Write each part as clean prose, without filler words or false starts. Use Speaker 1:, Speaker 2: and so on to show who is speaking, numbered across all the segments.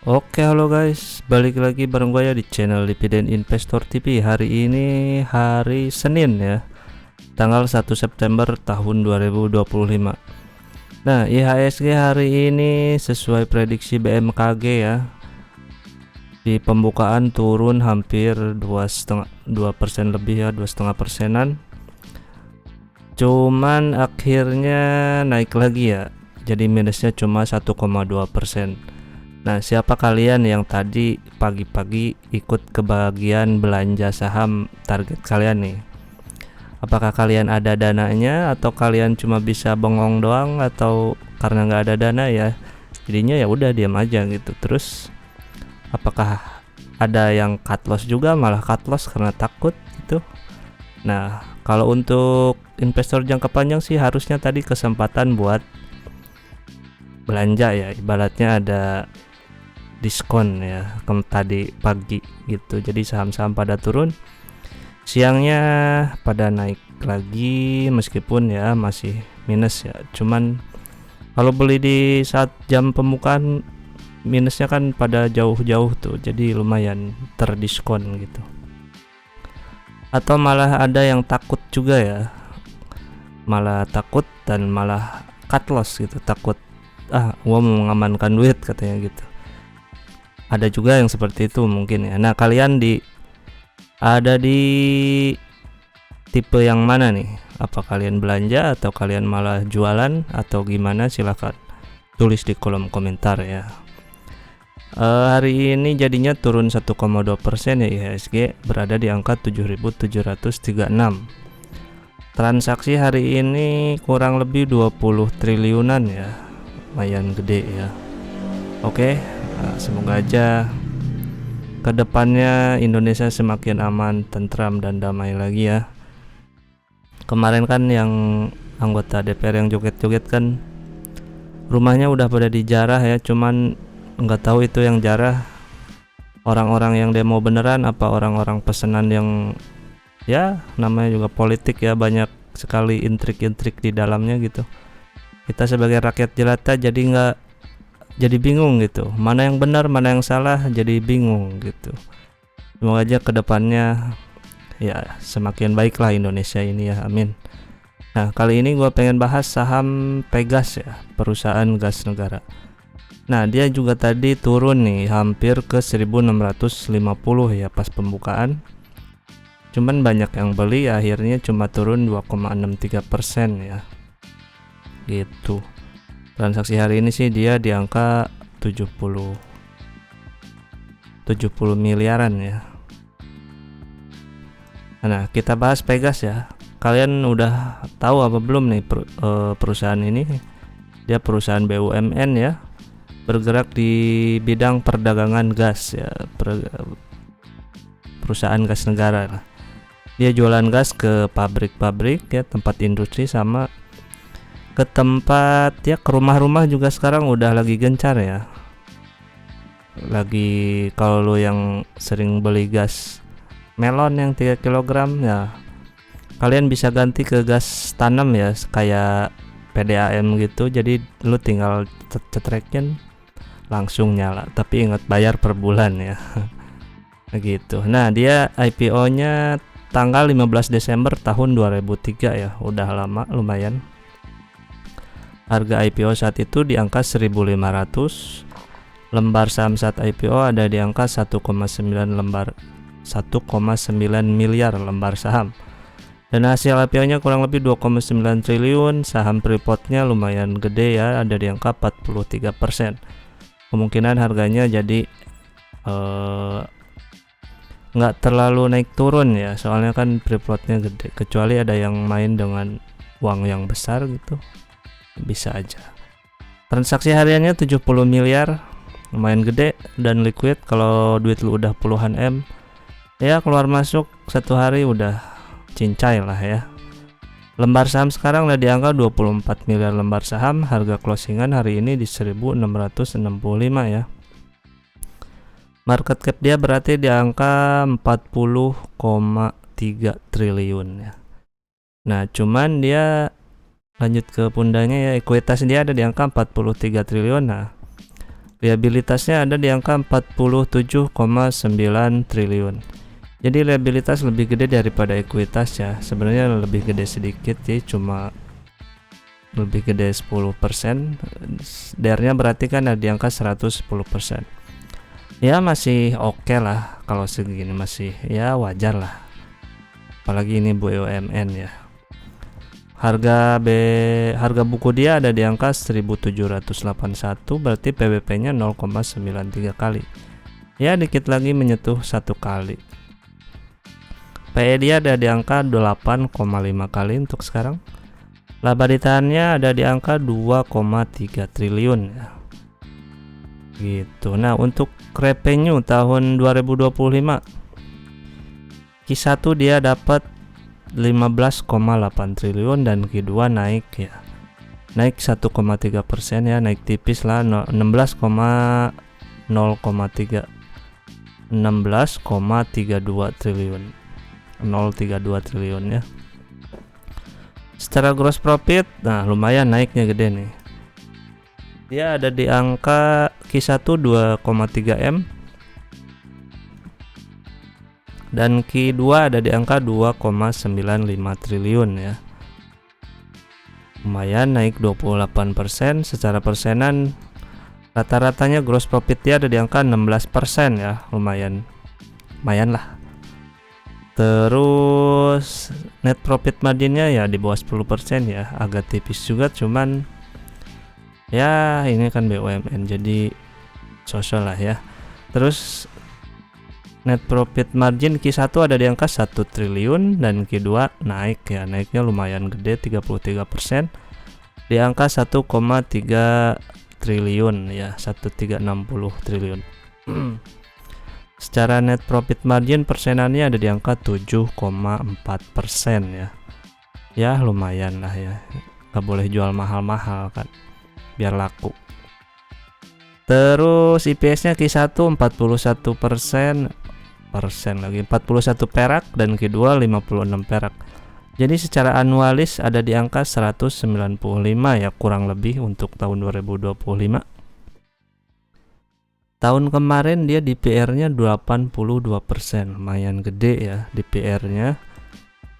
Speaker 1: Oke, halo guys, balik lagi bareng gue ya di channel Dividen Investor TV. Hari ini hari Senin ya, tanggal 1 September tahun 2025. Nah, IHSG hari ini sesuai prediksi BMKG ya, di pembukaan turun hampir 2,5% lebih ya, 2,5%. Cuman akhirnya naik lagi ya, jadi minusnya cuma 1,2%. Nah, siapa kalian yang tadi pagi-pagi ikut ke bagian belanja saham target kalian nih? Apakah kalian ada dananya atau kalian cuma bisa bengong doang, atau karena nggak ada dana ya jadinya ya udah diam aja gitu? Terus apakah ada yang cut loss juga, malah cut loss karena takut gitu? Nah, kalau untuk investor jangka panjang sih harusnya tadi kesempatan buat belanja ya, ibaratnya ada diskon ya tadi pagi gitu. Jadi saham-saham pada turun, siangnya pada naik lagi meskipun ya masih minus ya. Cuman kalau beli di saat jam pembukaan minusnya kan pada jauh-jauh tuh, jadi lumayan terdiskon gitu. Atau malah ada yang takut juga ya, malah takut dan malah cut loss gitu, takut gua mau mengamankan duit katanya gitu. Ada juga yang seperti itu mungkin ya. Nah, kalian ada di tipe yang mana nih? Apa kalian belanja atau kalian malah jualan atau gimana? Silahkan tulis di kolom komentar ya. Hari ini jadinya turun 1,2% ya IHSG, berada di angka 7.736. Transaksi hari ini kurang lebih 20 triliunan ya, lumayan gede ya. Oke, semoga aja kedepannya Indonesia semakin aman, tentram, dan damai lagi ya. Kemarin kan yang anggota DPR yang joget-joget kan rumahnya udah pada dijarah ya, cuman nggak tahu itu yang jarah orang-orang yang demo beneran apa orang-orang pesanan yang ya namanya juga politik ya, banyak sekali intrik-intrik di dalamnya gitu. Kita sebagai rakyat jelata jadi bingung gitu, mana yang benar mana yang salah, jadi bingung gitu. Semoga aja kedepannya ya semakin baiklah Indonesia ini ya, amin. Nah, kali ini gue pengen bahas saham Pegas ya, perusahaan gas negara. Nah, dia juga tadi turun nih hampir ke 1650 ya pas pembukaan. Cuman banyak yang beli, akhirnya cuma turun 2,63% ya gitu. Transaksi hari ini sih dia di angka 70 miliaran ya. Nah, kita bahas Pegas ya. Kalian udah tahu apa belum nih perusahaan ini? Dia perusahaan BUMN ya, bergerak di bidang perdagangan gas ya, perusahaan gas negara lah. Dia jualan gas ke pabrik-pabrik ya, tempat industri, sama ke tempat ya, ke rumah-rumah juga sekarang udah lagi gencar ya. Lagi kalau lo yang sering beli gas melon yang 3 kg ya, kalian bisa ganti ke gas tanam ya, kayak PDAM gitu. Jadi lu tinggal cetrekin langsung nyala, tapi ingat bayar per bulan ya. Gitu. Nah, dia IPO-nya tanggal 15 Desember tahun 2003 ya, udah lama lumayan. Harga IPO saat itu di angka 1.500. Lembar saham saat IPO ada di angka 1,9 miliar lembar saham. Dan hasil IPO-nya kurang lebih 2,9 triliun. Saham freeport-nya lumayan gede ya, ada di angka 43%. Kemungkinan harganya jadi nggak terlalu naik turun ya, soalnya kan freeport-nya gede. Kecuali ada yang main dengan uang yang besar gitu, bisa aja. Transaksi hariannya 70 miliar, lumayan gede dan liquid. Kalau duit lu udah puluhan M ya, keluar masuk satu hari udah cincai lah ya. Lembar saham sekarang udah di angka 24 miliar lembar saham. Harga closingan hari ini di 1.665 ya. Market cap dia berarti di angka 40,3 triliun ya. Nah, cuman dia lanjut ke pundanya ya, ekuitas dia ada di angka 43 triliun. Nah, liabilitasnya ada di angka 47,9 triliun. Jadi liabilitas lebih gede daripada ekuitas ya. Sebenarnya lebih gede sedikit sih, cuma lebih gede 10%. DER-nya berarti kan ada di angka 110%. Ya masih oke lah, kalau segini masih ya wajar lah. Apalagi ini BUMN ya. Harga buku dia ada di angka 1781, berarti PBP-nya 0,93 kali. Ya dikit lagi menyentuh 1 kali. PE dia ada di angka 8,5 kali untuk sekarang. Laba ditahannya ada di angka 2,3 triliun ya. Gitu. Nah, untuk revenue tahun 2025 Q1 dia dapat 15,8 triliun dan Q2 naik ya. Naik 1,3% ya, naik tipis lah 16,32 triliun. 0,32 triliun ya. Secara gross profit, nah lumayan naiknya gede nih. Dia ada di angka Q1 2,3 M dan Q2 ada di angka 2,95 triliun ya. Lumayan naik 28%. Secara persenan rata-ratanya gross profit dia ada di angka 16% ya. Lumayan lah. Terus net profit marginnya ya di bawah 10% ya, agak tipis juga, cuman ya ini kan BUMN jadi sosial lah ya. Terus net profit margin Q1 ada di angka 1 triliun dan Q2 naik ya, naiknya lumayan gede 33% di angka 1,3 triliun ya, 1360 triliun. Secara net profit margin persenannya ada di angka 7,4% ya. Ya lumayan lah ya. Gak boleh jual mahal-mahal kan, biar laku. Terus IPS-nya Q1 41% lagi, 41 perak, dan Q2 56 perak. Jadi secara anualis ada di angka 195 ya, kurang lebih untuk tahun 2025. Tahun kemarin dia DPR-nya 82%, lumayan gede ya DPR-nya.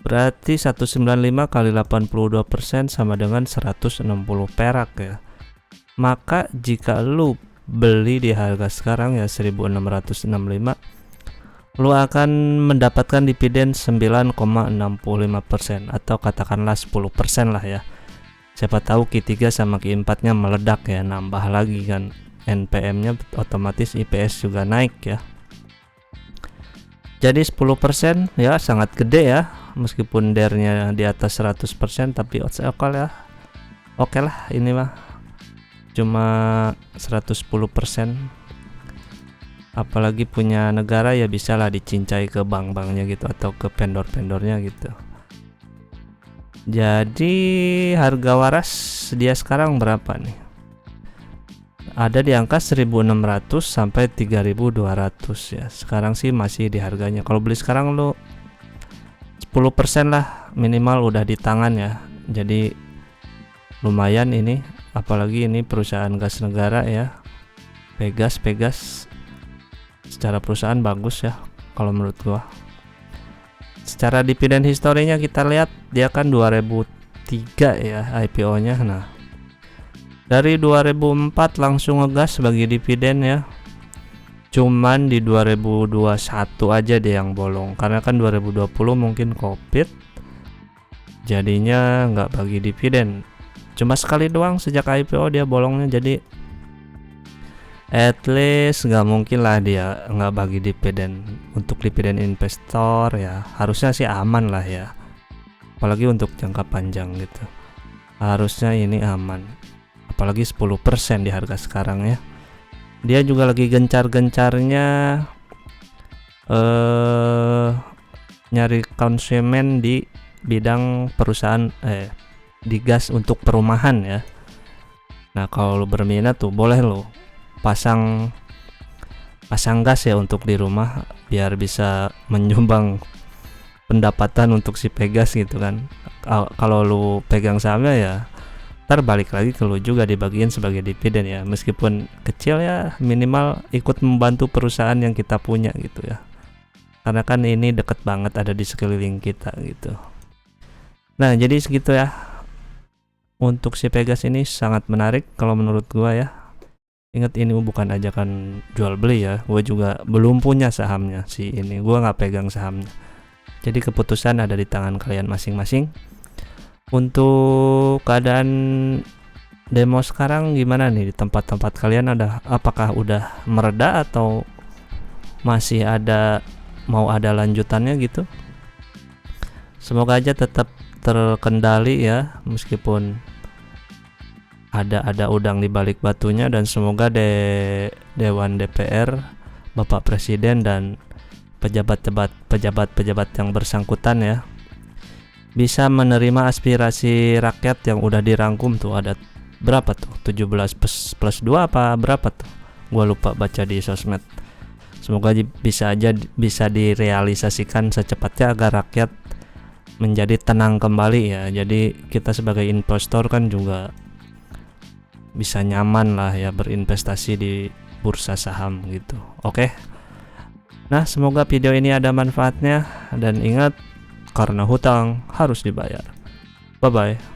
Speaker 1: Berarti 195 kali 82% sama dengan 160 perak ya. Maka jika lu beli di harga sekarang ya 1665, lu akan mendapatkan dividen 9,65% atau katakanlah 10% lah ya. Siapa tahu Q3 sama Q4-nya meledak ya, nambah lagi kan. NPM-nya otomatis IPS juga naik ya. Jadi 10% ya sangat gede ya, meskipun DER-nya di atas 100%, tapi oke lah ini mah cuma 110%. Apalagi punya negara ya bisa lah dicincai ke bank-banknya gitu atau ke vendor-vendornya gitu. Jadi harga waras dia sekarang berapa nih? Ada di angka 1.600 sampai 3.200 ya. Sekarang sih masih di harganya. Kalau beli sekarang lo 10% lah minimal udah di tangan ya. Jadi lumayan ini, apalagi ini perusahaan gas negara ya. Pegas secara perusahaan bagus ya kalau menurut gua. Secara dividen historinya kita lihat dia kan 2003 ya IPO-nya. Nah, dari 2004 langsung ngegas bagi dividen ya. Cuman di 2021 aja deh yang bolong, karena kan 2020 mungkin Covid, jadinya nggak bagi dividen. Cuma sekali doang sejak IPO dia bolongnya, jadi at least nggak mungkin lah dia nggak bagi dividen. Untuk dividen investor ya harusnya sih aman lah ya, apalagi untuk jangka panjang gitu, harusnya ini aman. Apalagi 10% di harga sekarang ya. Dia juga lagi gencar-gencarnya nyari konsumen di bidang perusahaan di gas untuk perumahan ya. Nah, kalau lu berminat tuh boleh lo pasang gas ya untuk di rumah biar bisa menyumbang pendapatan untuk si Pegas gitu kan. Kalau lu pegang sahamnya ya ntar balik lagi ke lu juga dibagiin sebagai dividen ya, meskipun kecil ya, minimal ikut membantu perusahaan yang kita punya gitu ya, karena kan ini deket banget ada di sekeliling kita gitu. Nah jadi segitu ya, untuk si Pegas ini sangat menarik kalau menurut gua ya. Ingat ini bukan ajakan jual beli ya, gua juga belum punya sahamnya si ini, gua nggak pegang sahamnya, jadi keputusan ada di tangan kalian masing-masing. Untuk keadaan demo sekarang gimana nih di tempat-tempat kalian, apakah udah mereda atau masih mau ada lanjutannya gitu? Semoga aja tetap terkendali ya, meskipun ada udang di balik batunya, dan semoga Dewan DPR, Bapak Presiden dan pejabat yang bersangkutan ya bisa menerima aspirasi rakyat yang udah dirangkum tuh. Ada berapa tuh, 17 plus 2 apa berapa tuh, gua lupa baca di sosmed. Semoga bisa direalisasikan secepatnya agar rakyat menjadi tenang kembali ya. Jadi kita sebagai investor kan juga bisa nyaman lah ya berinvestasi di bursa saham gitu. Oke. Nah semoga video ini ada manfaatnya, dan ingat, karena hutang harus dibayar. Bye bye.